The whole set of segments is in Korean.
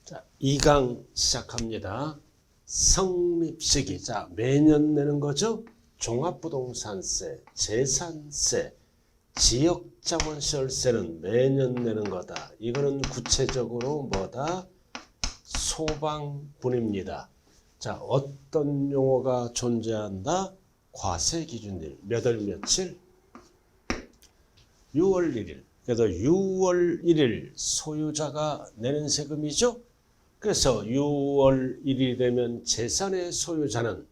자, 2강 시작합니다. 성립시기. 자, 매년 내는 거죠? 종합부동산세, 재산세, 지역자본시설세는 매년 내는 거다. 이거는 구체적으로 뭐다? 소방분입니다. 자, 어떤 용어가 존재한다? 과세기준일. 몇 월 며칠? 6월 1일. 그래서 6월 1일 소유자가 내는 세금이죠. 그래서 6월 1일이 되면 재산의 소유자는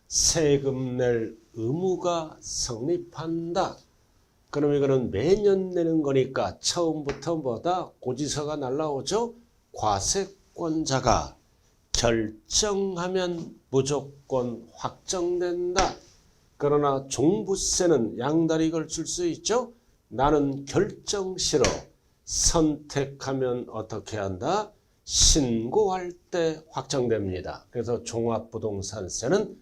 세금 낼 의무가 성립한다. 그럼 이거는 매년 내는 거니까 처음부터 뭐다? 고지서가 날라오죠. 과세권자가 결정하면 무조건 확정된다. 그러나 종부세는 양다리 걸칠 수 있죠. 나는 결정 싫어. 선택하면 어떻게 한다? 신고할 때 확정됩니다. 그래서 종합부동산세는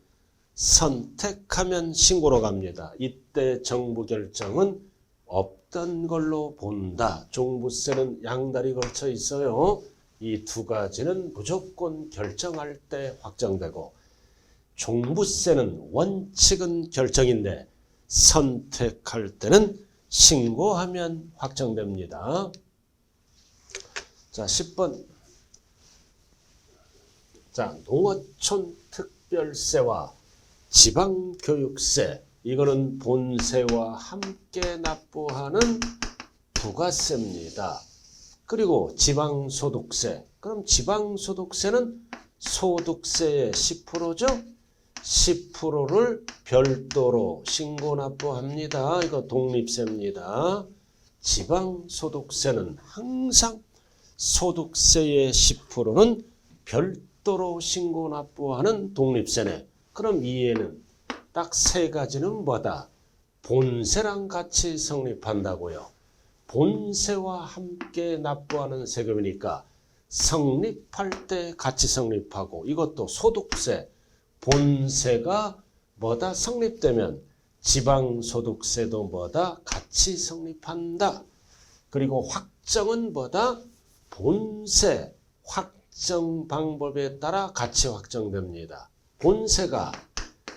선택하면 신고로 갑니다. 이때 정부 결정은 없던 걸로 본다. 종부세는 양다리 걸쳐 있어요. 이 두 가지는 무조건 결정할 때 확정되고, 종부세는 원칙은 결정인데 선택할 때는 신고하면 확정됩니다. 자, 10번. 자, 농어촌 특별세와 지방교육세, 이거는 본세와 함께 납부하는 부가세입니다. 그리고 지방소득세, 그럼 지방소득세는 소득세의 10%죠? 10%를 별도로 신고 납부합니다. 이거 독립세입니다. 지방소득세는 항상 소득세의 10%는 별도로 신고 납부하는 독립세네. 그럼 이해는 딱 세 가지는 뭐다? 본세랑 같이 성립한다고요. 본세와 함께 납부하는 세금이니까 성립할 때 같이 성립하고, 이것도 소득세, 본세가 뭐다? 성립되면 지방소득세도 뭐다? 같이 성립한다. 그리고 확정은 뭐다? 본세 확정 방법에 따라 같이 확정됩니다. 본세가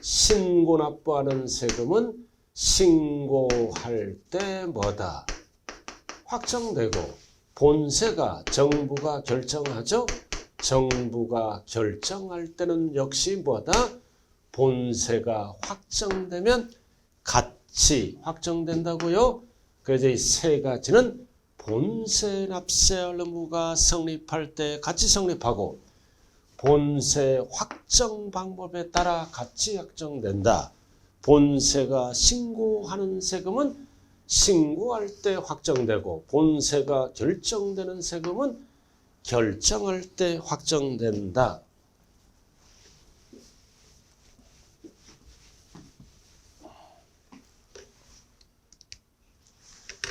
신고 납부하는 세금은 신고할 때 뭐다? 확정되고, 본세가 정부가 결정하죠? 정부가 결정할 때는 역시 뭐다? 본세가 확정되면 같이 확정된다고요. 그래서 이 세 가지는 본세 납세할 의무가 성립할 때 같이 성립하고, 본세 확정 방법에 따라 같이 확정된다. 본세가 신고하는 세금은 신고할 때 확정되고, 본세가 결정되는 세금은 결정할 때 확정된다.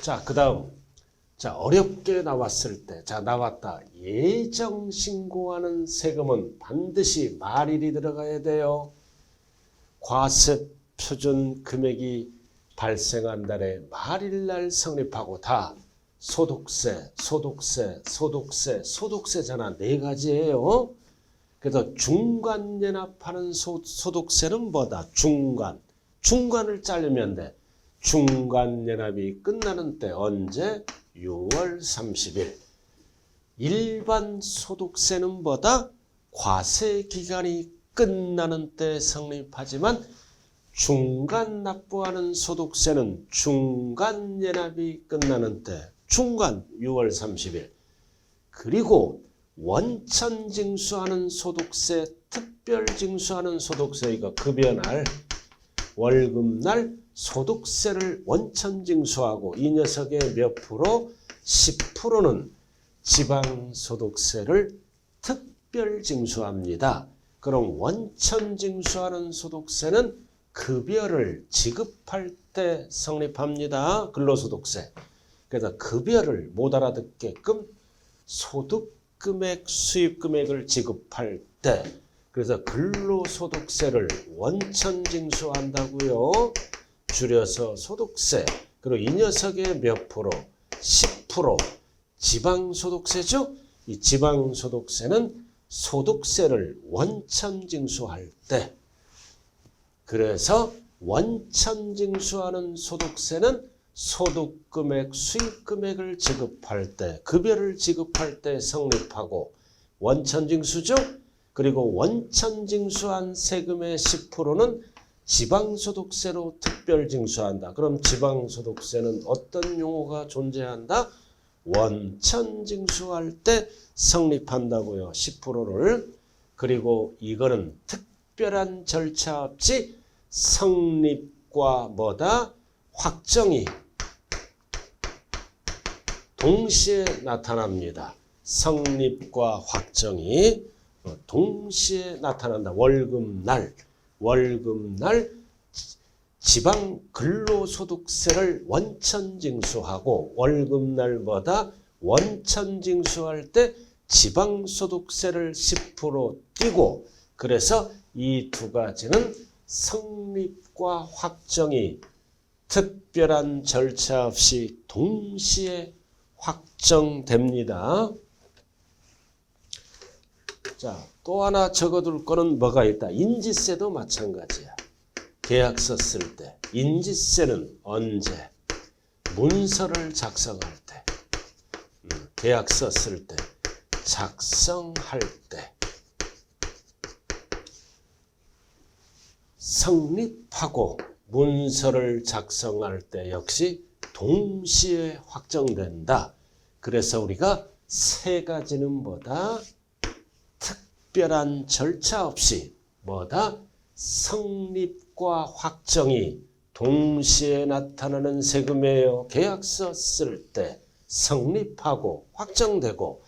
자, 그 다음. 자, 어렵게 나왔을 때. 자, 나왔다. 예정 신고하는 세금은 반드시 말일이 들어가야 돼요. 과세 표준 금액이 발생한 달에 말일날 성립하고, 다 소득세, 소득세, 소득세, 소득세잖아. 네 가지예요. 그래서 중간연합하는 소득세는 뭐다? 중간. 중간을 자르면 돼. 중간연합이 끝나는 때 언제? 6월 30일. 일반 소득세는 뭐다? 과세 기간이 끝나는 때 성립하지만, 중간 납부하는 소득세는 중간 연합이 끝나는 때, 중간 6월 30일. 그리고 원천 징수하는 소득세, 특별 징수하는 소득세, 이거 급여날, 월급날 소득세를 원천 징수하고, 이 녀석의 몇 프로? 10%는 지방소득세를 특별 징수합니다. 그럼 원천 징수하는 소득세는 급여를 지급할 때 성립합니다. 근로소득세. 그래서 급여를 못 알아듣게끔 소득금액, 수입금액을 지급할 때, 그래서 근로소득세를 원천 징수한다고요. 줄여서 소득세. 그리고 이 녀석의 몇 프로? 10%. 지방소득세죠? 이 지방소득세는 소득세를 원천징수할 때, 그래서 원천징수하는 소득세는 소득금액, 수익금액을 지급할 때, 급여를 지급할 때 성립하고 원천징수죠. 그리고 원천징수한 세금의 10%는 지방소득세로 특별징수한다. 그럼 지방소득세는 어떤 용어가 존재한다? 원천징수할 때 성립한다고요. 10%를. 그리고 이거는 특별한 절차 없이 성립과 뭐다? 확정이 동시에 나타납니다. 성립과 확정이 동시에 나타난다. 월급날 지방 근로소득세를 원천징수하고 월급날보다 원천징수할 때 지방소득세를 10% 띄고, 그래서 이 두 가지는 성립과 확정이 특별한 절차 없이 동시에 확정됩니다. 자, 또 하나 적어둘 거는 뭐가 있다? 인지세도 마찬가지야. 계약서 쓸 때. 인지세는 언제? 문서를 작성할 때. 계약서 쓸 때. 작성할 때. 성립하고 문서를 작성할 때 역시 동시에 확정된다. 그래서 우리가 세 가지는 뭐다? 특별한 절차 없이 뭐다? 성립과 확정이 동시에 나타나는 세금이에요. 계약서 쓸 때 성립하고 확정되고,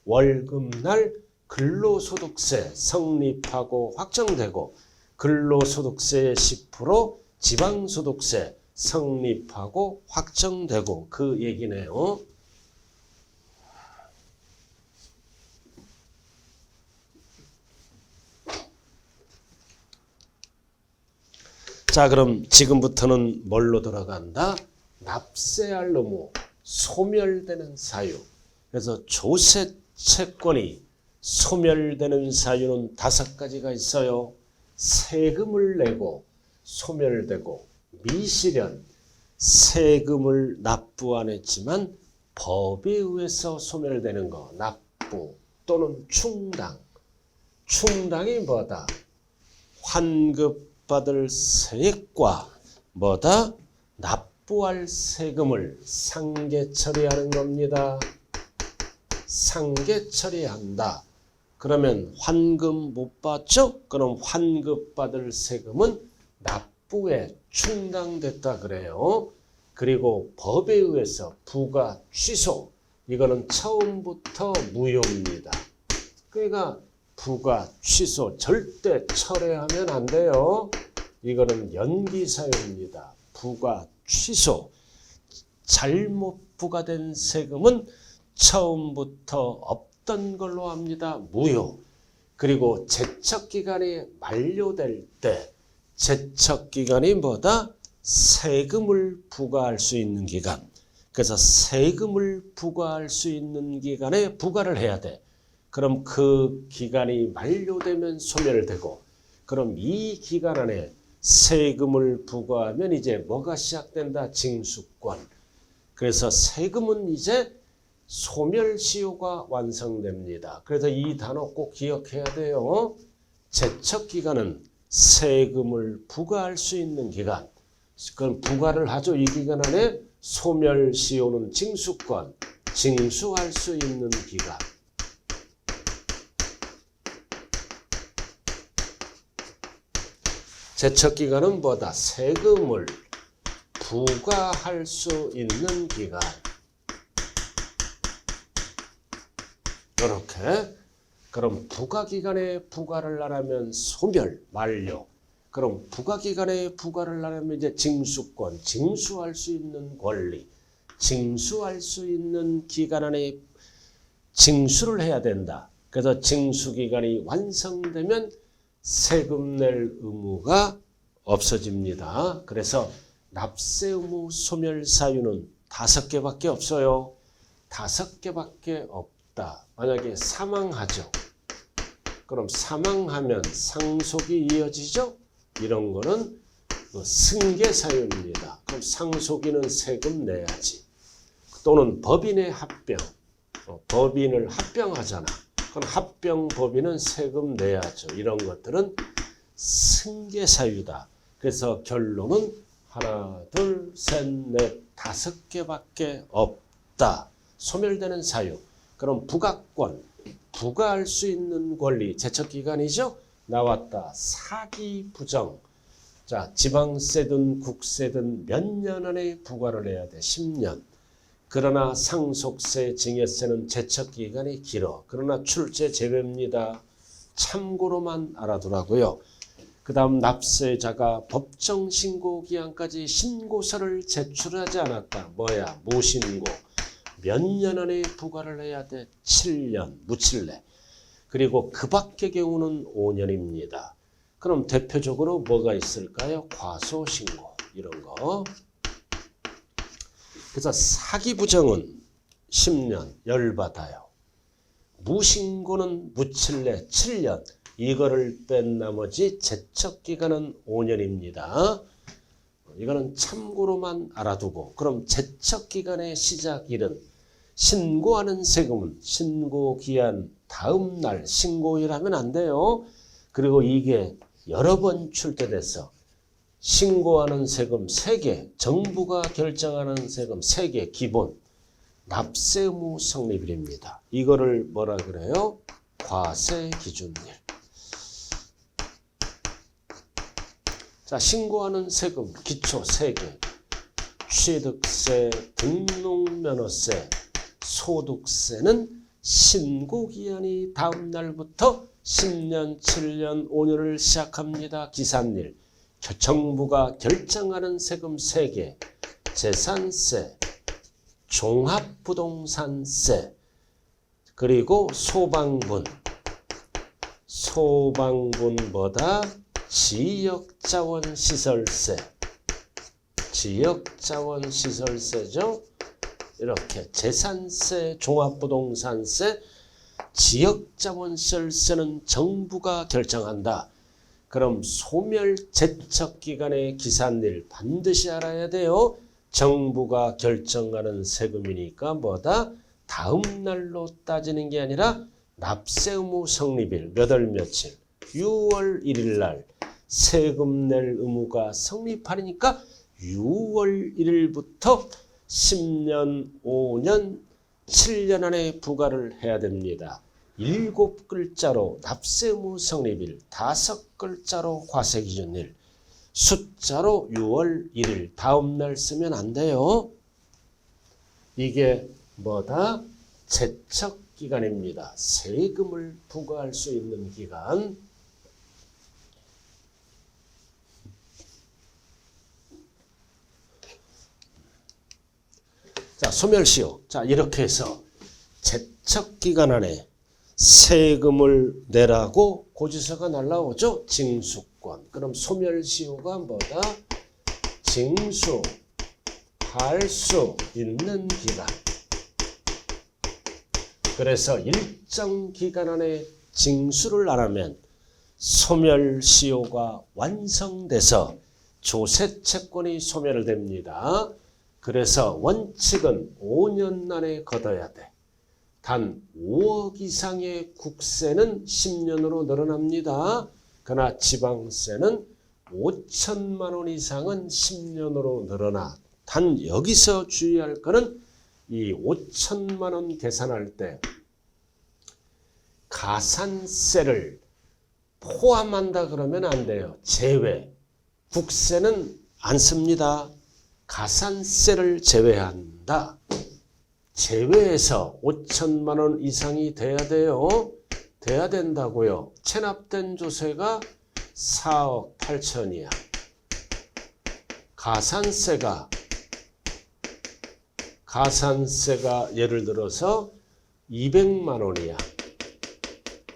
월급날 근로소득세 성립하고 확정되고, 근로소득세의 10% 지방소득세 성립하고 확정되고, 그 얘기네요. 자, 그럼 지금부터는 뭘로 들어간다? 납세할 의무, 소멸되는 사유. 그래서 조세 채권이 소멸되는 사유는 5가지가 있어요. 세금을 내고 소멸되고, 미실현, 세금을 납부 안 했지만 법에 의해서 소멸되는 거, 납부 또는 충당. 충당이 뭐다? 환급받을 세액과 뭐다? 납부할 세금을 상계 처리하는 겁니다. 상계 처리한다. 그러면 환급 못 받죠? 그럼 환급받을 세금은 납부에 충당됐다 그래요. 그리고 법에 의해서 부과 취소, 이거는 처음부터 무효입니다. 그러니까 부과 취소 절대 철회하면 안 돼요. 이거는 연기사유입니다. 부과 취소, 잘못 부과된 세금은 처음부터 없던 걸로 합니다. 무효. 그리고 제척기간이 만료될 때, 제척기간이 뭐다? 세금을 부과할 수 있는 기간. 그래서 세금을 부과할 수 있는 기간에 부과를 해야 돼. 그럼 그 기간이 만료되면 소멸되고, 그럼 이 기간 안에 세금을 부과하면 이제 뭐가 시작된다? 징수권. 그래서 세금은 이제 소멸시효가 완성됩니다. 그래서 이 단어 꼭 기억해야 돼요. 제척기간은 세금을 부과할 수 있는 기간. 그럼 부과를 하죠. 이 기간 안에 소멸시효는 징수권, 징수할 수 있는 기간. 제척기간은 뭐다? 세금을 부과할 수 있는 기간. 이렇게. 그럼 부과기간에 부과를 안 하면 소멸, 만료. 그럼 부과기간에 부과를 안 하면 이제 징수권, 징수할 수 있는 권리. 징수할 수 있는 기간 안에 징수를 해야 된다. 그래서 징수기간이 완성되면 세금 낼 의무가 없어집니다. 그래서 납세 의무 소멸 사유는 5개밖에 없어요. 5개밖에 없다. 만약에 사망하죠. 그럼 사망하면 상속이 이어지죠. 이런 거는 승계사유입니다. 그럼 상속인은 세금 내야지. 또는 법인의 합병. 법인을 합병하잖아. 그럼 합병 법인은 세금 내야죠. 이런 것들은 승계사유다. 그래서 결론은 하나, 둘, 셋, 넷, 5개밖에 없다. 소멸되는 사유. 그럼 부가권, 부가할 수 있는 권리, 제척기간이죠. 나왔다. 사기부정. 자, 지방세든 국세든 몇 년 안에 부과를 해야 돼. 10년. 그러나 상속세, 증여세는 제척기간이 길어. 그러나 출제 제외입니다. 참고로만 알아두라고요. 그 다음 납세자가 법정신고기한까지 신고서를 제출하지 않았다. 뭐야? 무신고. 몇 년 안에 부과를 해야 돼? 7년. 무칠래. 그리고 그 밖의 경우는 5년입니다. 그럼 대표적으로 뭐가 있을까요? 과소신고. 이런 거. 그래서 사기부정은 10년 열받아요. 무신고는 무칠래 7년. 이거를 뺀 나머지 제척기간은 5년입니다. 이거는 참고로만 알아두고, 그럼 제척기간의 시작일은 신고하는 세금은 신고기한 다음 날 신고일 하면 안 돼요. 그리고 이게 여러 번 출제돼서 신고하는 세금 3개, 정부가 결정하는 세금 3개 기본, 납세 의무 성립일입니다. 이거를 뭐라 그래요? 과세 기준일. 자, 신고하는 세금 기초 3개. 취득세, 등록면허세, 소득세는 신고기한이 다음 날부터 10년, 7년, 5년을 시작합니다. 기산일. 정부가 결정하는 세금 3개. 재산세, 종합부동산세, 그리고 소방분. 소방분보다 지역자원시설세. 지역자원시설세죠. 이렇게 재산세, 종합부동산세, 지역자원시설세는 정부가 결정한다. 그럼 소멸 제척기간의 기산일 반드시 알아야 돼요. 정부가 결정하는 세금이니까 뭐다? 다음 날로 따지는 게 아니라 납세 의무 성립일 몇 월 며칠? 6월 1일 날 세금 낼 의무가 성립하니까 6월 1일부터 10년, 5년, 7년 안에 부과를 해야 됩니다. 7글자로 납세 의무 성립일, 5글자로 과세기준일, 숫자로 6월 1일 다음 날 쓰면 안 돼요. 이게 뭐다? 제척기간입니다. 세금을 부과할 수 있는 기간. 자, 소멸시효. 자, 이렇게 해서 제척기간 안에 세금을 내라고 고지서가 날라오죠. 징수권. 그럼 소멸시효가 뭐다? 징수할 수 있는 기간. 그래서 일정 기간 안에 징수를 안 하면 소멸시효가 완성돼서 조세채권이 소멸됩니다. 그래서 원칙은 5년 안에 걷어야 돼. 단 5억 이상의 국세는 10년으로 늘어납니다. 그러나 지방세는 5천만 원 이상은 10년으로 늘어나. 단 여기서 주의할 거는 이 5천만 원 계산할 때 가산세를 포함한다 그러면 안 돼요. 제외. 국세는 안 씁니다. 가산세를 제외한다. 제외해서 5천만 원 이상이 돼야 돼요. 돼야 된다고요. 체납된 조세가 4억 8천이야. 가산세가 예를 들어서 200만 원이야.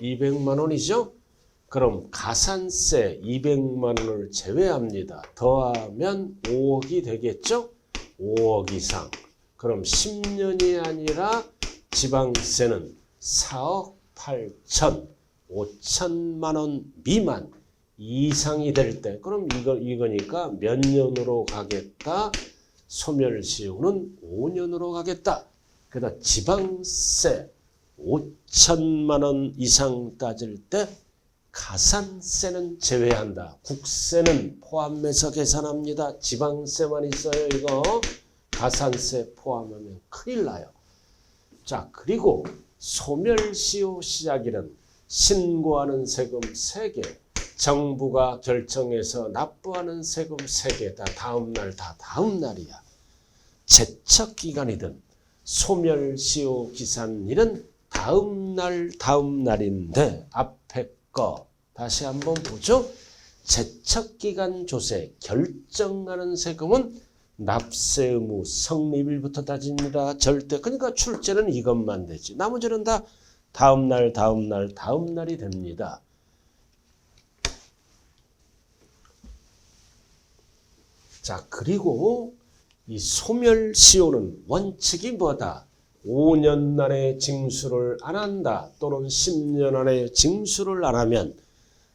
200만 원이죠? 그럼 가산세 200만 원을 제외합니다. 더하면 5억이 되겠죠? 5억 이상. 그럼 10년이 아니라 지방세는 4억 8천, 5천만 원 미만 이상이 될 때, 그럼 이거니까 몇 년으로 가겠다? 소멸시효는 5년으로 가겠다. 그러다 지방세 5천만 원 이상 따질 때 가산세는 제외한다. 국세는 포함해서 계산합니다. 지방세만 있어요. 이거 가산세 포함하면 큰일 나요. 자, 그리고 소멸시효 시작일은 신고하는 세금 3개, 정부가 결정해서 납부하는 세금 3개 다 다음 날이야. 제척기간이든 소멸시효 기산일은 다음 날인데 앞에 거 다시 한번 보죠. 제척기간 조세 결정하는 세금은 납세 의무 성립일부터 따집니다. 절대. 그러니까 출제는 이것만 되지. 나머지는 다 다음 날이 됩니다. 자, 그리고 이 소멸시효는 원칙이 뭐다? 5년 안에 징수를 안 한다. 또는 10년 안에 징수를 안 하면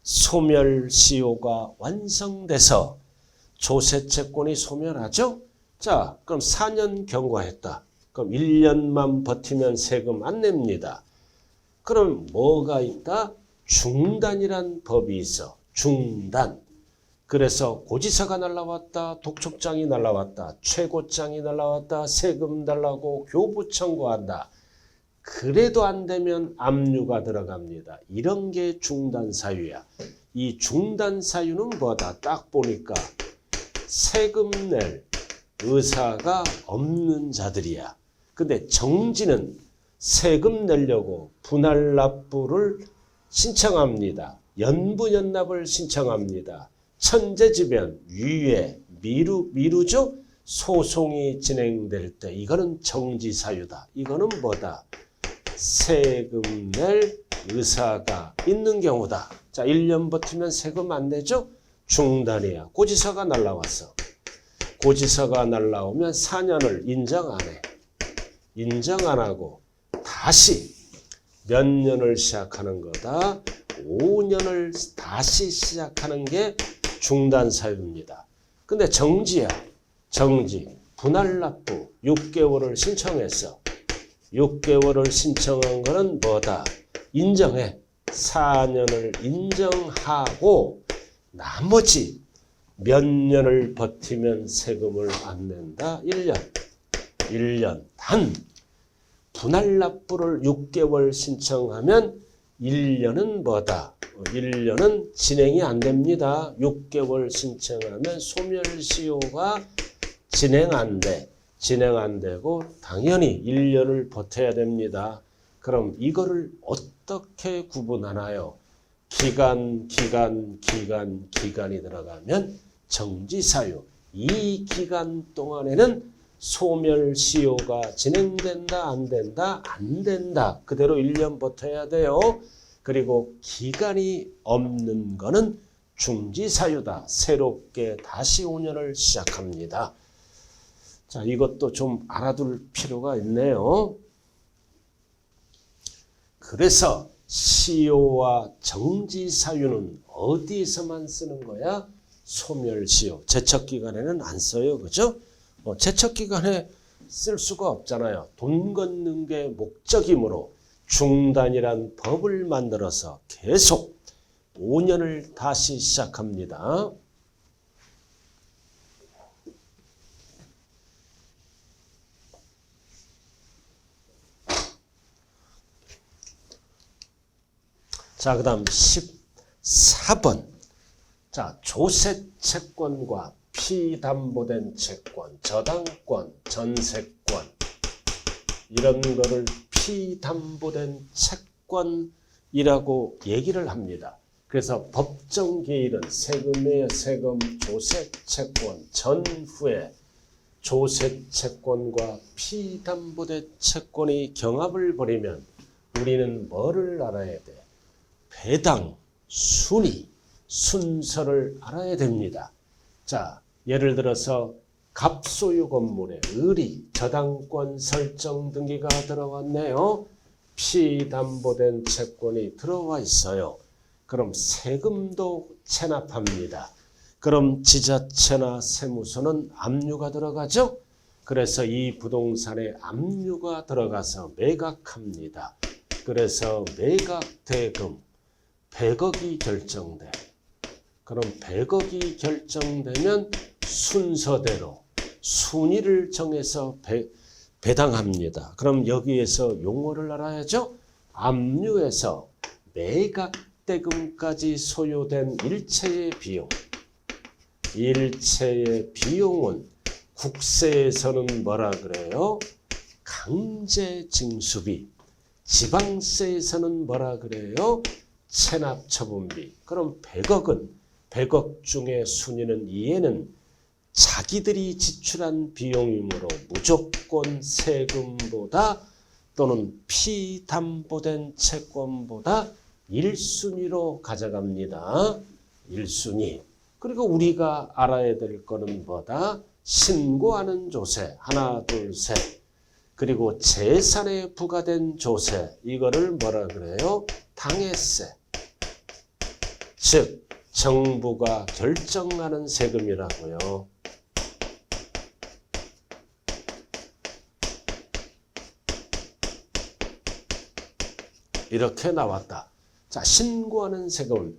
소멸시효가 완성돼서 조세채권이 소멸하죠. 자, 그럼 4년 경과했다. 그럼 1년만 버티면 세금 안 냅니다. 그럼 뭐가 있다? 중단이란 법이 있어. 중단. 그래서 고지서가 날라왔다, 독촉장이 날라왔다, 최고장이 날라왔다, 세금 달라고 교부 청구한다. 그래도 안 되면 압류가 들어갑니다. 이런 게 중단 사유야. 이 중단 사유는 뭐다? 딱 보니까 세금 낼 의사가 없는 자들이야. 근데 정지는 세금 내려고 분할 납부를 신청합니다. 연부연납을 신청합니다. 천재지변, 유예, 미루죠? 소송이 진행될 때 이거는 정지사유다. 이거는 뭐다? 세금 낼 의사가 있는 경우다. 자, 1년 버티면 세금 안 내죠? 중단이야. 고지서가 날라왔어. 고지서가 날라오면 4년을 인정 안 해. 인정 안 하고 다시 몇 년을 시작하는 거다? 5년을 다시 시작하는 게 중단 사유입니다. 근데 정지야. 정지. 분할 납부 6개월을 신청했어. 6개월을 신청한 거는 뭐다? 인정해. 4년을 인정하고 나머지 몇 년을 버티면 세금을 안 낸다? 1년. 1년. 단 분할 납부를 6개월 신청하면 1년은 뭐다? 1년은 진행이 안 됩니다. 6개월 신청하면 소멸시효가 진행 안 돼. 진행 안 되고 당연히 1년을 버텨야 됩니다. 그럼 이거를 어떻게 구분하나요? 기간이 들어가면 정지사유. 이 기간 동안에는 소멸시효가 진행된다, 안 된다? 안 된다. 그대로 1년 버텨야 돼요. 그리고 기간이 없는 거는 중지사유다. 새롭게 다시 5년을 시작합니다. 자, 이것도 좀 알아둘 필요가 있네요. 그래서 시효와 정지사유는 어디서만 쓰는 거야? 소멸시효. 제척기간에는 안 써요. 그죠? 제척기간에 쓸 수가 없잖아요. 돈 걷는 게 목적이므로 중단이란 법을 만들어서 계속 5년을 다시 시작합니다. 자, 그 다음 14번. 자, 조세채권과 피담보된 채권, 저당권, 전세권 이런 거를 피담보된 채권이라고 얘기를 합니다. 그래서 법정계일은 세금이에요. 세금, 조세채권, 전후에 조세채권과 피담보된 채권이 경합을 벌이면 우리는 뭐를 알아야 돼? 배당, 순위, 순서를 알아야 됩니다. 자, 예를 들어서 갑소유 건물에 의리, 저당권 설정 등기가 들어왔네요. 피담보된 채권이 들어와 있어요. 그럼 세금도 체납합니다. 그럼 지자체나 세무서는 압류가 들어가죠. 그래서 이 부동산에 압류가 들어가서 매각합니다. 그래서 매각대금 100억이 결정돼. 그럼 100억이 결정되면 순서대로 순위를 정해서 배당합니다. 그럼 여기에서 용어를 알아야죠. 압류에서 매각대금까지 소요된 일체의 비용. 일체의 비용은 국세에서는 뭐라 그래요? 강제징수비. 지방세에서는 뭐라 그래요? 체납처분비. 그럼 100억은 100억 중에 순위는 이해는 자기들이 지출한 비용이므로 무조건 세금보다 또는 피담보된 채권보다 1순위로 가져갑니다. 1순위. 그리고 우리가 알아야 될 거는 뭐다? 신고하는 조세. 하나, 둘, 셋. 그리고 재산에 부과된 조세. 이거를 뭐라 그래요? 당해세. 즉 정부가 결정하는 세금이라고요. 이렇게 나왔다. 자, 신고하는 세금은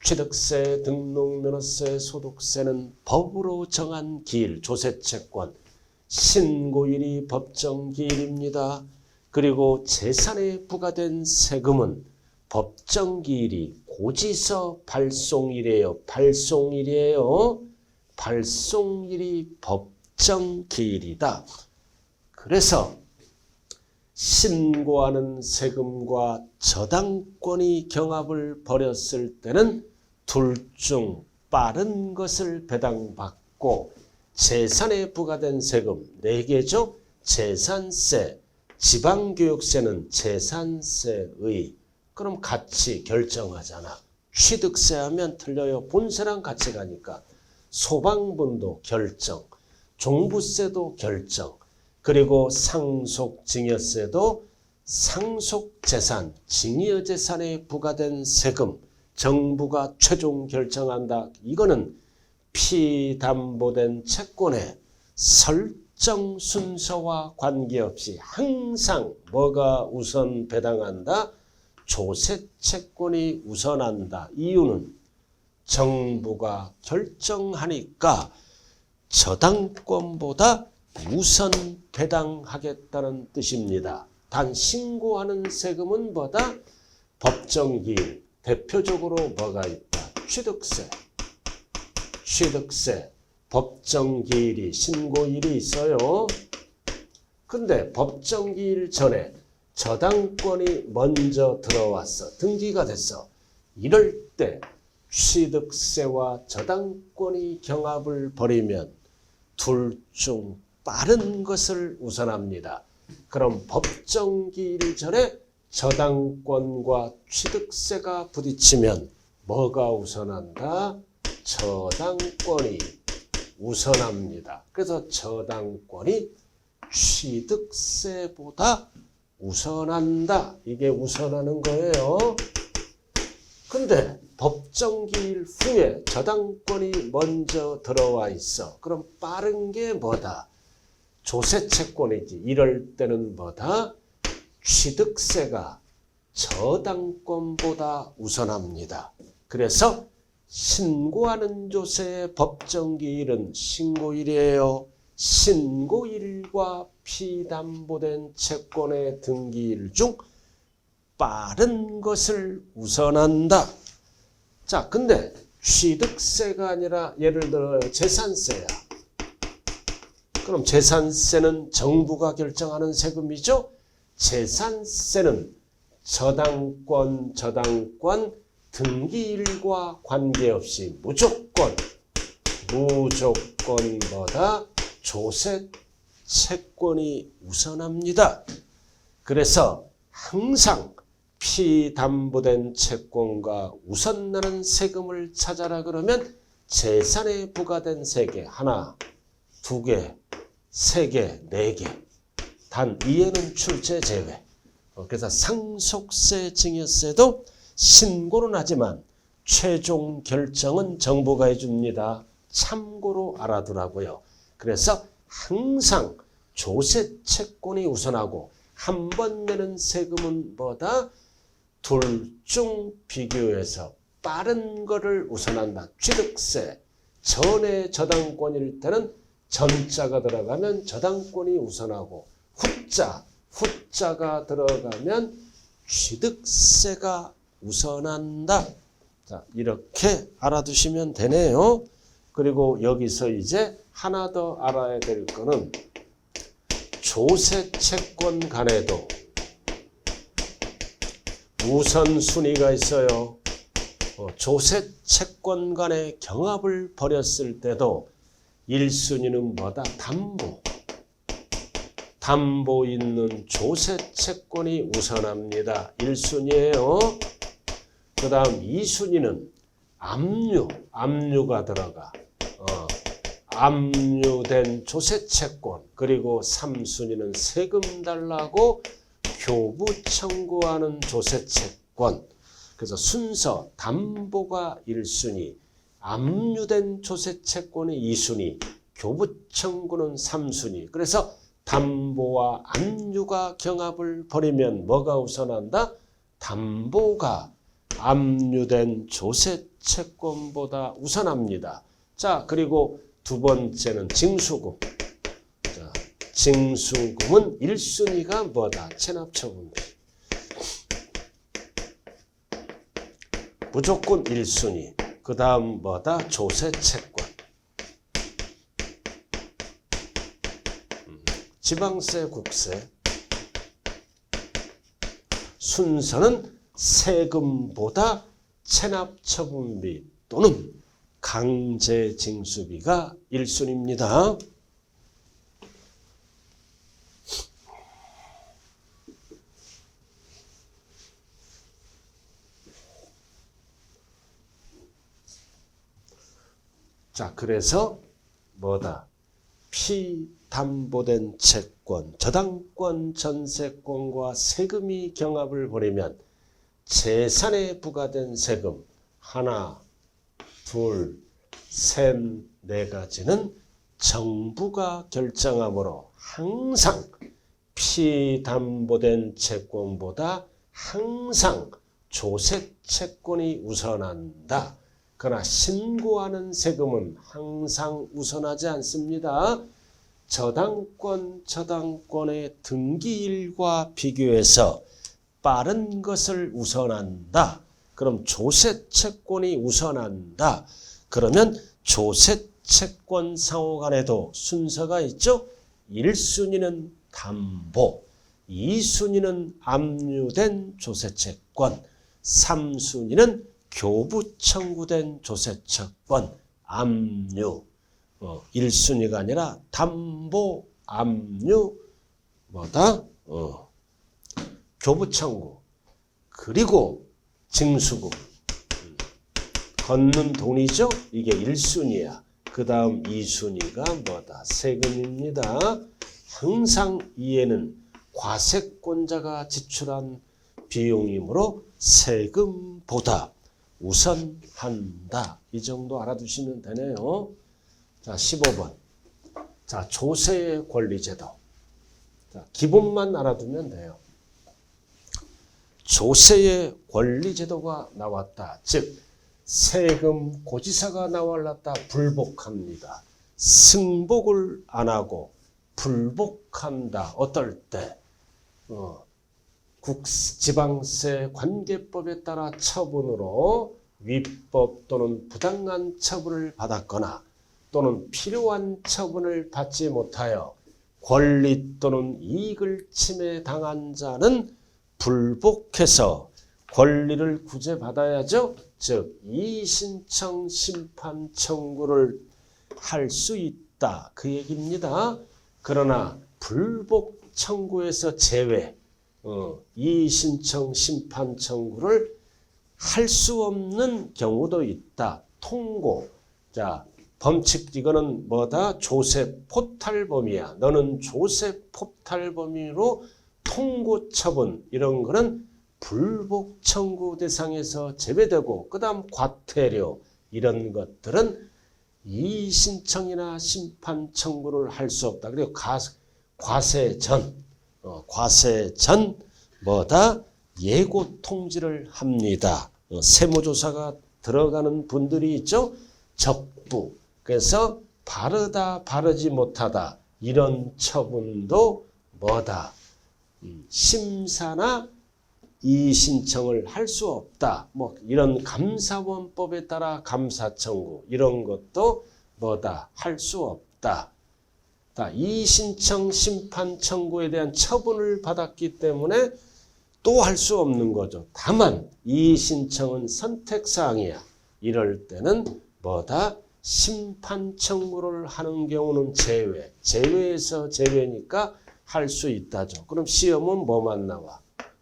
취득세, 등록면허세, 소득세는 법으로 정한 기일, 조세채권, 신고일이 법정기일입니다. 그리고 재산에 부과된 세금은 법정기일이 고지서 발송일이에요. 발송일이에요. 발송일이 법정기일이다. 그래서 신고하는 세금과 저당권이 경합을 벌였을 때는 둘 중 빠른 것을 배당받고 재산에 부과된 세금 4개죠. 재산세, 지방교육세는 재산세의 그럼 같이 결정하잖아. 취득세 하면 틀려요. 본세랑 같이 가니까. 소방분도 결정, 종부세도 결정, 그리고 상속증여세도 상속재산, 증여재산에 부과된 세금 정부가 최종 결정한다. 이거는 피담보된 채권의 설정 순서와 관계없이 항상 뭐가 우선 배당한다? 조세채권이 우선한다. 이유는 정부가 결정하니까 저당권보다 우선 배당하겠다는 뜻입니다. 단 신고하는 세금은 뭐다? 법정기일. 대표적으로 뭐가 있다? 취득세. 취득세. 법정기일이 신고일이 있어요. 근데 법정기일 전에 저당권이 먼저 들어왔어. 등기가 됐어. 이럴 때 취득세와 저당권이 경합을 벌이면 둘 중 빠른 것을 우선합니다. 그럼 법정기일 전에 저당권과 취득세가 부딪히면 뭐가 우선한다? 저당권이 우선합니다. 그래서 저당권이 취득세보다 우선한다. 이게 우선하는 거예요. 근데 법정기일 후에 저당권이 먼저 들어와 있어. 그럼 빠른 게 뭐다? 조세채권이지. 이럴 때는 뭐다? 취득세가 저당권보다 우선합니다. 그래서 신고하는 조세의 법정기일은 신고일이에요. 신고일과 피담보된 채권의 등기일 중 빠른 것을 우선한다. 자, 근데 취득세가 아니라 예를 들어 재산세야. 그럼 재산세는 정부가 결정하는 세금이죠. 재산세는 저당권 등기일과 관계없이 무조건보다 조세채권이 우선합니다. 그래서 항상 피담보된 채권과 우선 나는 세금을 찾아라 그러면 재산에 부과된 세개, 하나, 두 개, 세 개, 네 개. 단 이해는 출제 제외. 그래서 상속세, 증여세도 신고는 하지만 최종 결정은 정부가 해줍니다. 참고로 알아두라고요. 그래서 항상 조세 채권이 우선하고 한 번 내는 세금은 뭐다? 둘 중 비교해서 빠른 거를 우선한다. 취득세. 전에 저당권일 때는 전자가 들어가면 저당권이 우선하고 후자가 들어가면 취득세가 우선한다. 자, 이렇게 알아두시면 되네요. 그리고 여기서 이제 하나 더 알아야 될 거는 조세 채권 간에도 우선순위가 있어요. 조세 채권 간의 경합을 벌였을 때도 1순위는 뭐다? 담보 있는 조세 채권이 우선합니다. 1순위예요. 그 다음 2순위는 압류가 들어가. 압류된 조세 채권. 그리고 3순위는 세금 달라고 교부 청구하는 조세 채권. 그래서 순서 담보가 1순위, 압류된 조세 채권이 2순위, 교부 청구는 3순위. 그래서 담보와 압류가 경합을 벌이면 뭐가 우선한다? 담보가 압류된 조세 채권보다 우선합니다. 자, 그리고 두 번째는 징수금. 자, 징수금은 1순위가 뭐다? 체납처분비. 무조건 1순위. 그 다음 뭐다? 조세 채권. 지방세, 국세. 순서는 세금보다 체납처분비 또는 강제징수비가 1순위입니다. 자, 그래서 뭐다? 피담보된 채권, 저당권, 전세권과 세금이 경합을 벌이면 재산에 부과된 세금 하나, 둘, 셋, 네 가지는 정부가 결정하므로 항상 피담보된 채권보다 항상 조세 채권이 우선한다. 그러나 신고하는 세금은 항상 우선하지 않습니다. 저당권의 등기일과 비교해서 빠른 것을 우선한다. 그럼 조세 채권이 우선한다. 그러면 조세 채권 상호 간에도 순서가 있죠. 1순위는 담보, 2순위는 압류된 조세 채권, 3순위는 교부 청구된 조세 채권, 압류. 1순위가 아니라 담보, 압류, 뭐다? 교부 청구. 그리고 징수금. 걷는 돈이죠? 이게 1순위야. 그 다음 2순위가 뭐다? 세금입니다. 항상 이에는 과세권자가 지출한 비용이므로 세금보다 우선한다. 이 정도 알아두시면 되네요. 자, 15번. 자, 조세의 권리제도. 자, 기본만 알아두면 돼요. 조세의 권리제도가 나왔다. 즉, 세금 고지서가 나왔다. 불복합니다. 승복을 안 하고 불복한다. 어떨 때? 지방세 관계법에 따라 처분으로 위법 또는 부당한 처분을 받았거나 또는 필요한 처분을 받지 못하여 권리 또는 이익을 침해당한 자는 불복해서 권리를 구제받아야죠. 즉 이의신청 심판 청구를 할 수 있다. 그 얘기입니다. 그러나 불복 청구에서 제외, 이의신청 심판 청구를 할 수 없는 경우도 있다. 통고. 자, 범칙 이거는 뭐다? 조세 포탈범위야. 너는 조세 포탈범위로 통고 처분 이런 거는 불복 청구 대상에서 제외되고 그다음 과태료 이런 것들은 이의신청이나 심판 청구를 할 수 없다. 그리고 과세 전 뭐다? 예고 통지를 합니다. 세무조사가 들어가는 분들이 있죠. 적부. 그래서 바르다 바르지 못하다 이런 처분도 뭐다? 심사나 이의신청을 할 수 없다. 뭐 이런 감사원법에 따라 감사청구 이런 것도 뭐다? 할 수 없다. 이의신청 심판 청구에 대한 처분을 받았기 때문에 또 할 수 없는 거죠. 다만 이의신청은 선택사항이야. 이럴 때는 뭐다? 심판 청구를 하는 경우는 제외에서 제외니까 할 수 있다죠. 그럼 시험은 뭐만 나와?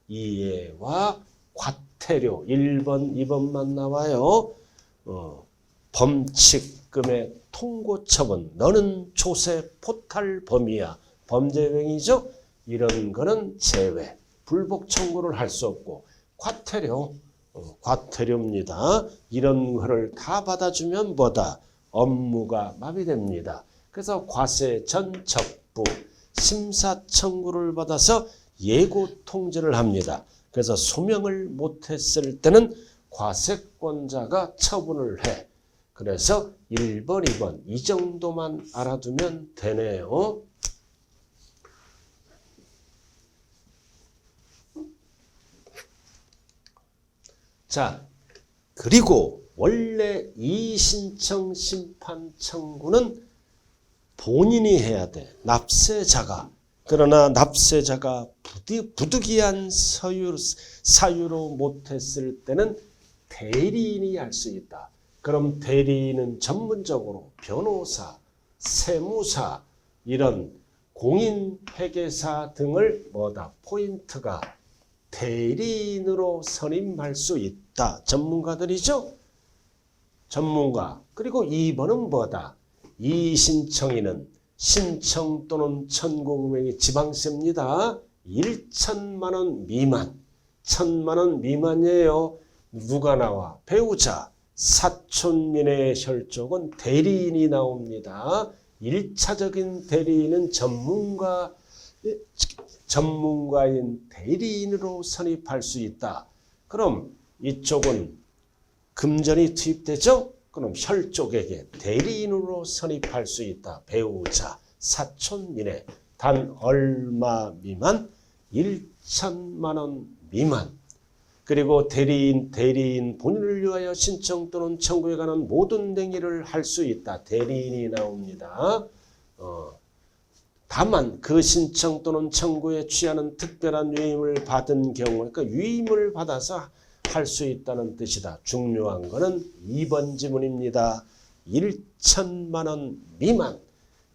이해와 과태료 1번, 2번만 나와요. 범칙금의 통고처분. 너는 조세 포탈 범이야. 범죄행위죠. 이런 거는 제외. 불복 청구를 할 수 없고 과태료입니다. 이런 거를 다 받아주면 뭐다? 업무가 마비됩니다. 그래서 과세 전 적부 심사 청구를 받아서 예고 통지를 합니다. 그래서 소명을 못했을 때는 과세권자가 처분을 해. 그래서 1번, 2번 이 정도만 알아두면 되네요. 자, 그리고 원래 이의신청 심판 청구는 본인이 해야 돼. 납세자가. 그러나 납세자가 부득이한 사유로 못했을 때는 대리인이 할 수 있다. 그럼 대리인은 전문적으로 변호사, 세무사, 이런 공인회계사 등을 뭐다? 포인트가 대리인으로 선임할 수 있다. 전문가들이죠? 전문가. 그리고 2번은 뭐다? 이의신청인은 신청 또는 청구 금액이 지방세입니다. 1천만 원 미만. 1천만 원 미만이에요. 누가 나와? 배우자. 사촌 이내의 혈족은 대리인이 나옵니다. 1차적인 대리인은 전문가인 대리인으로 선입할 수 있다. 그럼 이쪽은 금전이 투입되죠? 그럼 혈족에게 대리인으로 선입할 수 있다. 배우자, 사촌 이내, 단 얼마 미만? 1천만 원 미만. 그리고 대리인 본인을 위하여 신청 또는 청구에 관한 모든 행위를 할 수 있다. 대리인이 나옵니다. 다만 그 신청 또는 청구에 취하는 특별한 유임을 받은 경우, 그러니까 유임을 받아서 할 수 있다는 뜻이다. 중요한 거는 2번 지문입니다. 1천만 원 미만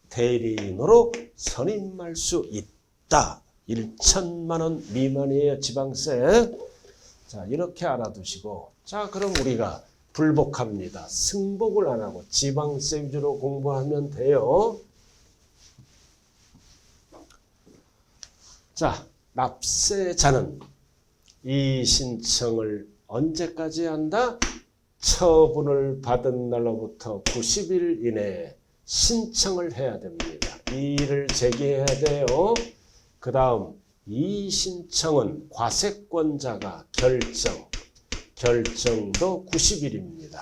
대리인으로 선임할 수 있다. 1천만 원 미만이에요. 지방세. 자, 이렇게 알아두시고, 자, 그럼 우리가 불복합니다. 승복을 안 하고 지방세 위주로 공부하면 돼요. 자, 납세자는 이 신청을 언제까지 한다? 처분을 받은 날로부터 90일 이내에 신청을 해야 됩니다. 이의를 제기해야 돼요. 그 다음 이 신청은 과세권자가 결정도 90일입니다.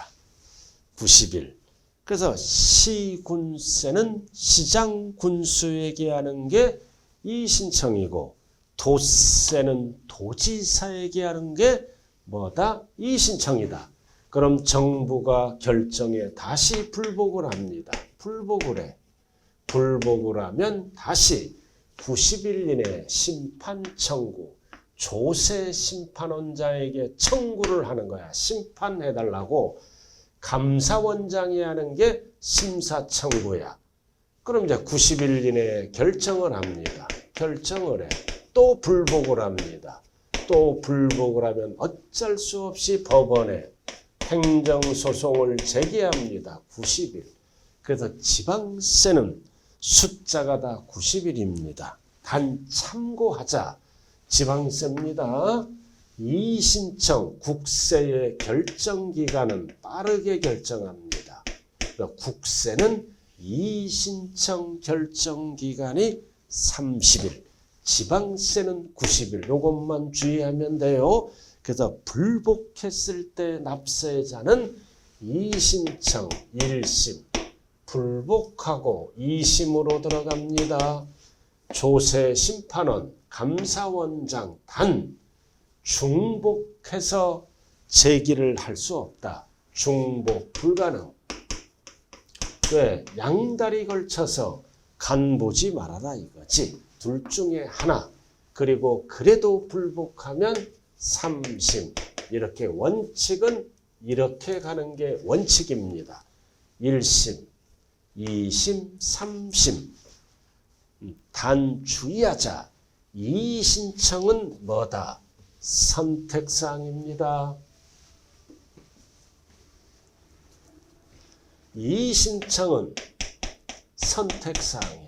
90일. 그래서 시군세는 시장군수에게 하는 게 이 신청이고, 도세는 도지사에게 하는 게 뭐다? 이 신청이다. 그럼 정부가 결정해 다시 불복을 합니다. 불복을 해. 불복을 하면 다시 90일 이내에 심판 청구, 조세 심판원자에게 청구를 하는 거야. 심판해달라고. 감사원장이 하는 게 심사 청구야. 그럼 이제 90일 이내에 결정을 합니다. 결정을 해. 또 불복을 합니다. 또 불복을 하면 어쩔 수 없이 법원에 행정소송을 제기합니다. 90일. 그래서 지방세는 숫자가 다 90일입니다. 단 참고하자. 지방세입니다. 이의신청 국세의 결정기간은 빠르게 결정합니다. 국세는 이의신청 결정기간이 30일, 지방세는 90일. 이것만 주의하면 돼요. 그래서 불복했을 때 납세자는 이의신청 1심, 불복하고 2심으로 들어갑니다. 조세 심판원, 감사원장 단 중복해서 제기를 할 수 없다. 중복 불가능. 왜? 양다리 걸쳐서 간보지 말아라 이거지. 둘 중에 하나. 그리고 그래도 불복하면 3심. 이렇게 원칙은 이렇게 가는 게 원칙입니다. 1심, 2심, 3심. 단 주의하자. 이의신청은 뭐다? 선택사항입니다. 이의신청은 선택사항이야.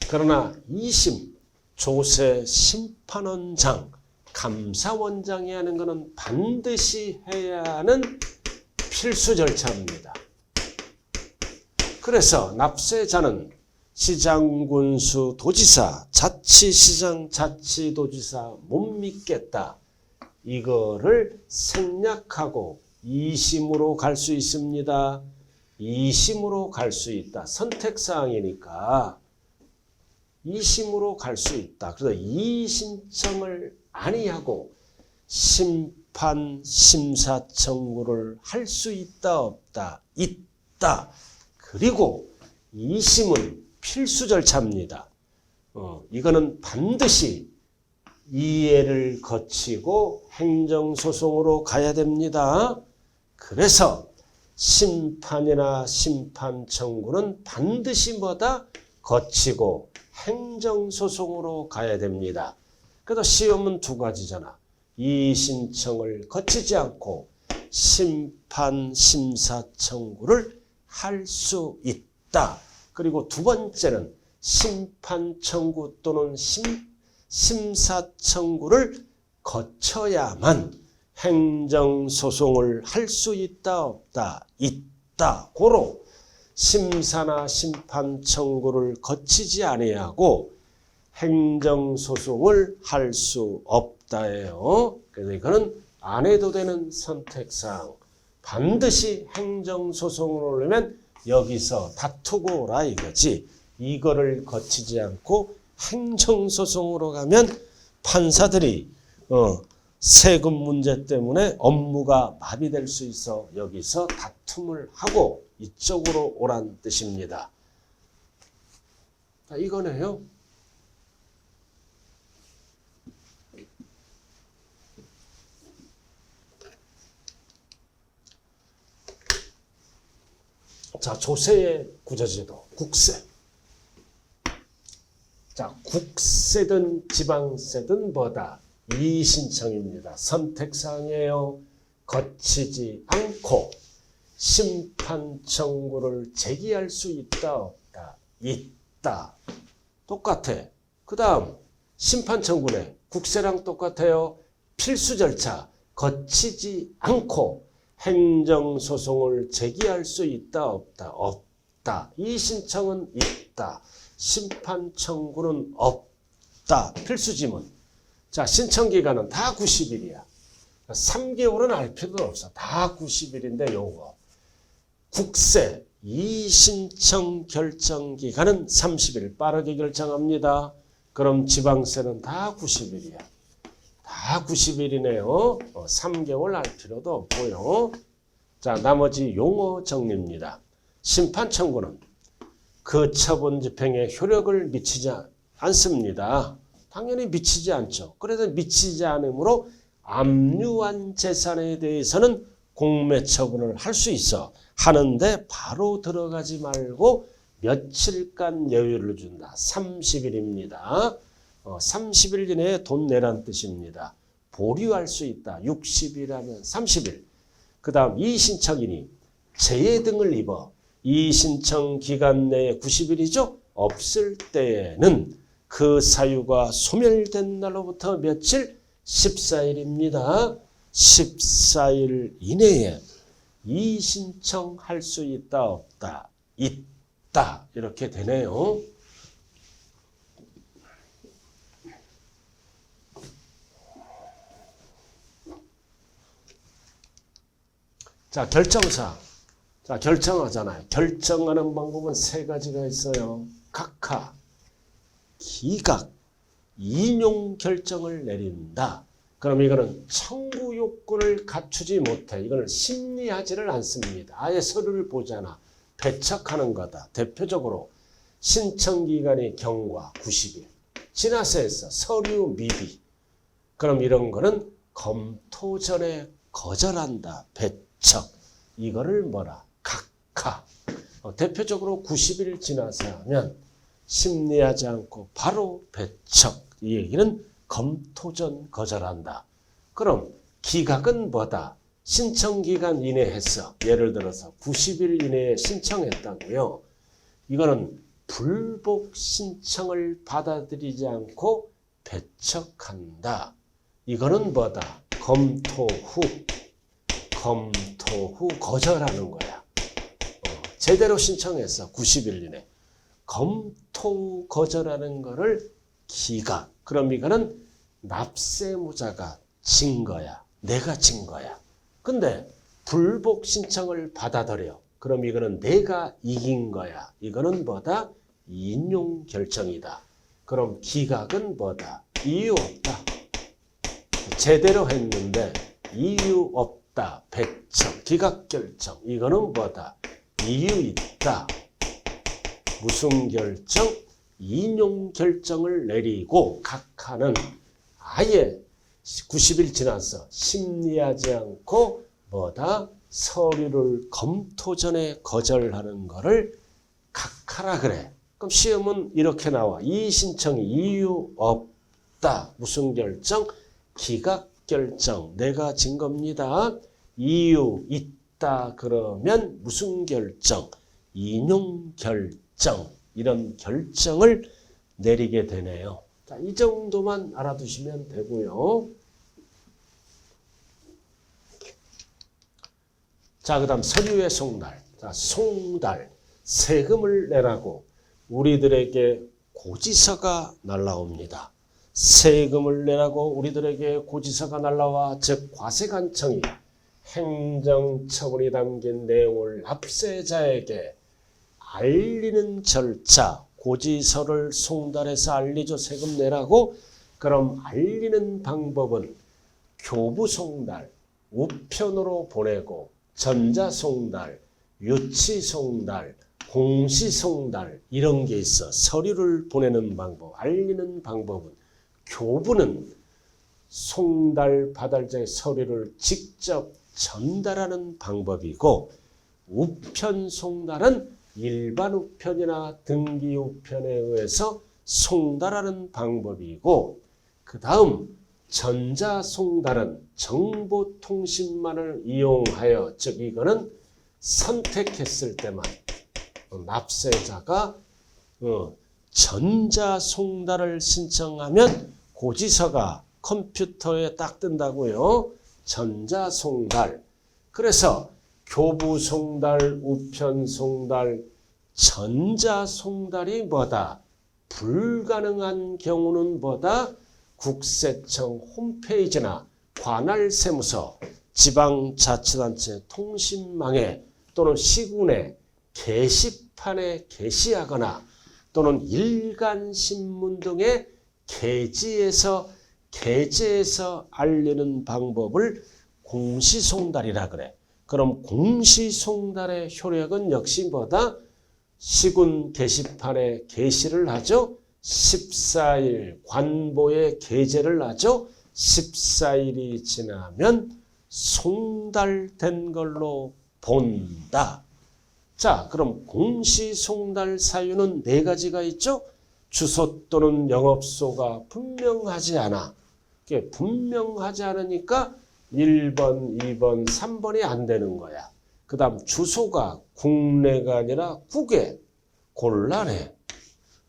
그러나 2심, 조세 심판원장, 감사원장이 하는 것은 반드시 해야 하는 필수 절차입니다. 그래서 납세자는 시장, 군수, 도지사, 자치시장, 자치도지사 못 믿겠다. 이거를 생략하고 2심으로 갈 수 있습니다. 2심으로 갈 수 있다. 선택사항이니까 2심으로 갈 수 있다. 그래서 이의신청을 아니하고 심판, 심사 청구를 할 수 있다, 없다? 있다. 그리고 2심은 필수 절차입니다. 이거는 반드시 이해를 거치고 행정소송으로 가야 됩니다. 그래서 심판이나 심판 청구는 반드시 뭐다? 거치고 행정소송으로 가야 됩니다. 그래서 시험은 두 가지잖아. 이의신청을 거치지 않고 심판, 심사 청구를 할 수 있다. 그리고 두 번째는 심판 청구 또는 심사 청구를 거쳐야만 행정소송을 할 수 있다, 없다? 있다. 고로 심사나 심판 청구를 거치지 아니하고 행정소송을 할 수 없다예요. 그래서 이거는 안 해도 되는 선택사항. 반드시 행정소송을 오려면 여기서 다투고 오라 이거지. 이거를 거치지 않고 행정소송으로 가면 판사들이 세금 문제 때문에 업무가 마비될 수 있어 여기서 다툼을 하고 이쪽으로 오란 뜻입니다. 자, 이거네요. 자, 조세의 구조제도, 국세. 자, 국세든 지방세든 뭐다? 이의신청입니다. 선택사항이에요. 거치지 않고 심판 청구를 제기할 수 있다, 없다? 있다. 똑같아. 그 다음 심판 청구네. 국세랑 똑같아요. 필수 절차. 거치지 않고 행정소송을 제기할 수 있다, 없다? 없다. 이의신청은 있다. 심판 청구는 없다. 필수지문. 자, 신청기간은 다 90일이야. 3개월은 알 필요도 없어. 다 90일인데 요거. 국세 이의신청 결정기간은 30일. 빠르게 결정합니다. 그럼 지방세는 다 90일이야. 다 90일이네요. 3개월 알 필요도 없고요. 자, 나머지 용어 정리입니다. 심판 청구는 그 처분 집행에 효력을 미치지 않습니다. 당연히 미치지 않죠. 그래서 미치지 않으므로 압류한 재산에 대해서는 공매 처분을 할 수 있어. 하는데 바로 들어가지 말고 며칠간 여유를 준다. 30일입니다. 30일 이내에 돈 내란 뜻입니다. 보류할 수 있다. 60일하면 30일. 그 다음 이의신청인이 재해 등을 입어 이의신청 기간 내에 90일이죠. 없을 때에는 그 사유가 소멸된 날로부터 며칠? 14일입니다. 14일 이내에 이의신청할 수 있다 없다? 있다. 이렇게 되네요. 자, 결정사항. 자, 결정하잖아요. 결정하는 방법은 세 가지가 있어요. 각하, 기각, 인용 결정을 내린다. 그럼 이거는 청구 요건을 갖추지 못해. 이거는 심리하지를 않습니다. 아예 서류를 보잖아. 배척하는 거다. 대표적으로 신청기간이 경과 90일. 지나서 했어. 서류 미비. 그럼 이런 거는 검토 전에 거절한다. 배척. 이거를 뭐라? 각하. 대표적으로 90일 지나서 하면 심리하지 않고 바로 배척. 이 얘기는 검토 전 거절한다. 그럼 기각은 뭐다? 신청기간 이내에 했어. 예를 들어서 90일 이내에 신청했다고요. 이거는 불복 신청을 받아들이지 않고 배척한다. 이거는 뭐다? 검토 후 거절하는 거야. 제대로 신청했어. 90일 이내. 검토 거절하는 거를 기각. 그럼 이거는 납세무자가 진 거야. 내가 진 거야. 근데 불복 신청을 받아들여. 그럼 이거는 내가 이긴 거야. 이거는 뭐다? 인용 결정이다. 그럼 기각은 뭐다? 이유 없다. 제대로 했는데 이유 없다. 배척, 기각 결정. 이거는 뭐다? 이유 있다. 무슨 결정? 인용 결정을 내리고 각하는 아예 90일 지나서 심리하지 않고 뭐다? 서류를 검토 전에 거절하는 거를 각하라 그래. 그럼 시험은 이렇게 나와. 이 신청이 이유 없다. 무슨 결정? 기각 결정. 내가 진 겁니다. 이유 있다 그러면 무슨 결정? 인용 결정. 이런 결정을 내리게 되네요. 자, 이 정도만 알아두시면 되고요. 자, 그 다음 서류의 송달. 자, 송달. 세금을 내라고 우리들에게 고지서가 날라옵니다. 세금을 내라고 우리들에게 고지서가 날라와 즉 과세관청이 행정처분이 담긴 내용을 납세자에게 알리는 절차, 고지서를 송달해서 알리죠. 세금 내라고. 그럼 알리는 방법은 교부송달, 우편으로 보내고 전자송달, 유치송달, 공시송달 이런 게 있어. 서류를 보내는 방법, 알리는 방법은 교부는 송달 받을자의 서류를 직접 전달하는 방법이고 우편 송달은 일반 우편이나 등기 우편에 의해서 송달하는 방법이고 그 다음 전자송달은 정보통신망을 이용하여 즉 이거는 선택했을 때만 납세자가 전자송달을 신청하면 고지서가 컴퓨터에 딱 뜬다고요. 전자송달. 그래서 교부송달, 우편송달, 전자송달이 뭐다? 불가능한 경우는 뭐다? 국세청 홈페이지나 관할세무서, 지방자치단체 통신망에 또는 시군의 게시판에 게시하거나 또는 일간신문 등의 게재에서 알리는 방법을 공시송달이라 그래. 그럼 공시송달의 효력은 역시 뭐다? 시군 게시판에 게시를 하죠. 14일 관보에 게재를 하죠. 14일이 지나면 송달된 걸로 본다. 자, 그럼 공시송달 사유는 네 가지가 있죠. 주소 또는 영업소가 분명하지 않아. 분명하지 않으니까 1번, 2번, 3번이 안 되는 거야. 그 다음 주소가 국내가 아니라 국외, 곤란해.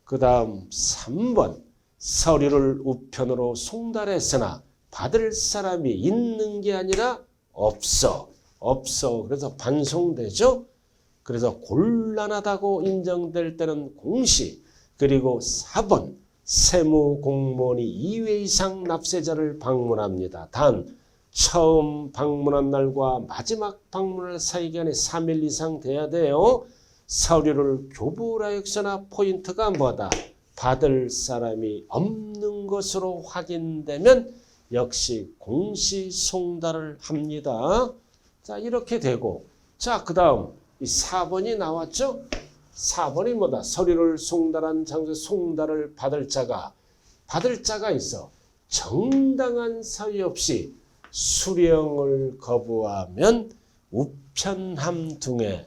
그 다음 3번 서류를 우편으로 송달했으나 받을 사람이 있는 게 아니라 없어. 그래서 반송되죠. 그래서 곤란하다고 인정될 때는 공시. 그리고 4번 세무 공무원이 2회 이상 납세자를 방문합니다. 단 처음 방문한 날과 마지막 방문할 사이 기간이 3일 이상 돼야 돼요. 서류를 교부하였으나 포인트가 뭐다? 받을 사람이 없는 것으로 확인되면 역시 공시송달을 합니다. 자, 이렇게 되고, 자, 그 다음 이 4번이 나왔죠? 4번이 뭐다? 서류를 송달한 장소에 송달을 받을 자가 있어. 정당한 사유 없이 수령을 거부하면 우편함 등에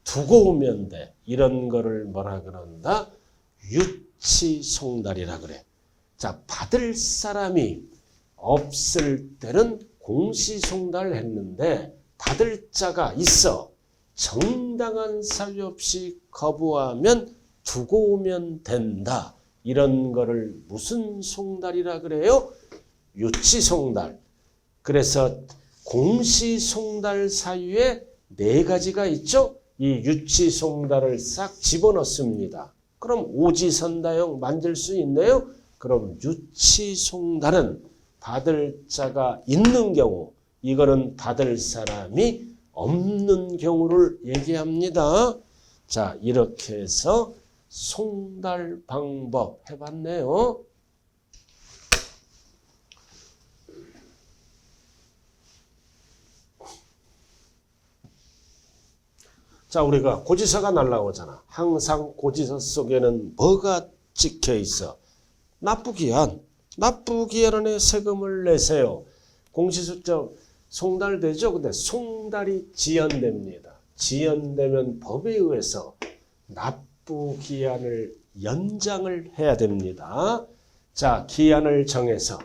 두고 오면 돼. 이런 거를 뭐라 그런다? 유치송달이라 그래. 자, 받을 사람이 없을 때는 공시송달을 했는데 받을 자가 있어. 정당한 사유 없이 거부하면 두고 오면 된다. 이런 거를 무슨 송달이라 그래요? 유치송달. 그래서 공시송달 사유에 4가지가 있죠? 이 유치송달을 싹 집어넣습니다. 그럼 오지선다형 만들 수 있네요? 그럼 유치송달은 받을 자가 있는 경우, 이거는 받을 사람이 없는 경우를 얘기합니다. 자, 이렇게 해서 송달 방법 해봤네요. 자, 우리가 고지서가 날라오잖아. 항상 고지서 속에는 뭐가 찍혀 있어? 납부기한. 납부기한에 세금을 내세요. 공시수적 송달되죠? 근데 송달이 지연됩니다. 지연되면 법에 의해서 납부기한을 연장을 해야 됩니다. 자, 기한을 정해서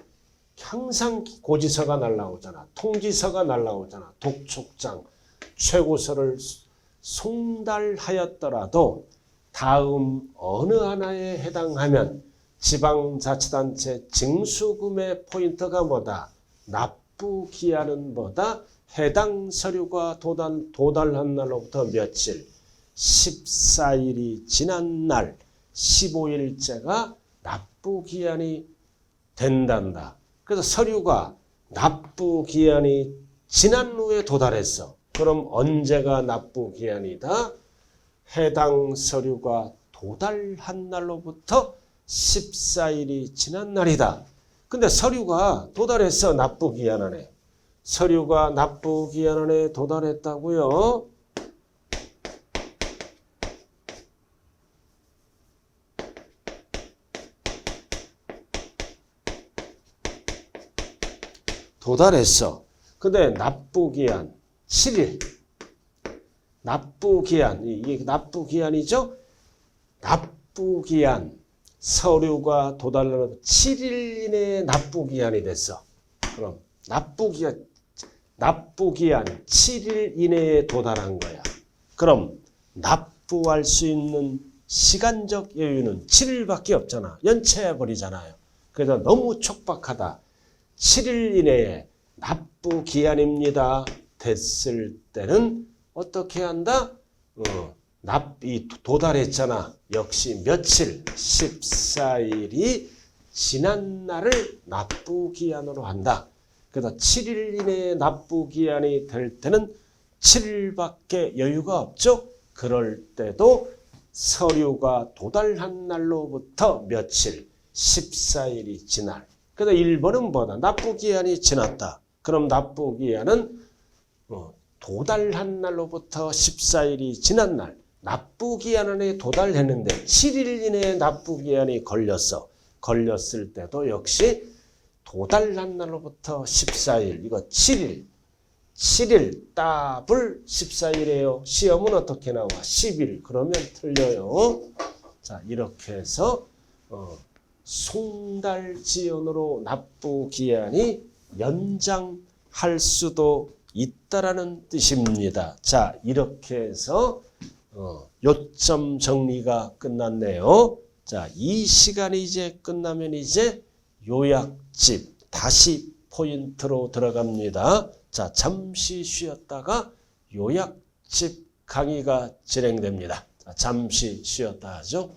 항상 고지서가 날라오잖아. 통지서가 날라오잖아. 독촉장, 최고서를 송달하였더라도 다음 어느 하나에 해당하면 지방자치단체 징수금의 포인트가 뭐다? 납부기한은 뭐다? 해당 서류가 도달한 날로부터 며칠? 14일이 지난 날 15일째가 납부기한이 된단다. 그래서 서류가 납부기한이 지난 후에 도달했어. 그럼 언제가 납부기한이다? 해당 서류가 도달한 날로부터 14일이 지난 날이다. 근데 서류가 도달했어. 납부기한 안에. 서류가 납부기한 안에 도달했다고요. 도달했어. 근데 납부기한 7일. 납부기한, 이게 납부기한이죠? 납부기한, 서류가 도달하는 7일 이내에 납부기한이 됐어. 그럼 납부기한 7일 이내에 도달한 거야. 그럼 납부할 수 있는 시간적 여유는 7일밖에 없잖아. 연체해버리잖아요. 그래서 너무 촉박하다. 7일 이내에 납부기한입니다. 됐을 때는 어떻게 한다? 납이 도달했잖아. 역시 며칠? 14일이 지난 날을 납부기한으로 한다. 그래서 7일 이내에 납부기한이 될 때는 7일밖에 여유가 없죠. 그럴 때도 서류가 도달한 날로부터 며칠? 14일이 지날. 그래서 1번은 뭐다? 납부기한이 지났다. 그럼 납부기한은 도달한 날로부터 14일이 지난 날 납부기한 안에 도달했는데 7일 이내에 납부기한이 걸렸어. 걸렸을 때도 역시 도달한 날로부터 14일, 이거 7일 답을 14일이에요. 시험은 어떻게 나와? 10일. 그러면 틀려요. 자, 이렇게 해서 송달지연으로 납부기한이 연장할 수도 있다라는 뜻입니다. 자, 이렇게 해서 요점 정리가 끝났네요. 자, 이 시간이 이제 끝나면 이제 요약집 다시 포인트로 들어갑니다. 자, 잠시 쉬었다가 요약집 강의가 진행됩니다. 자, 잠시 쉬었다 하죠.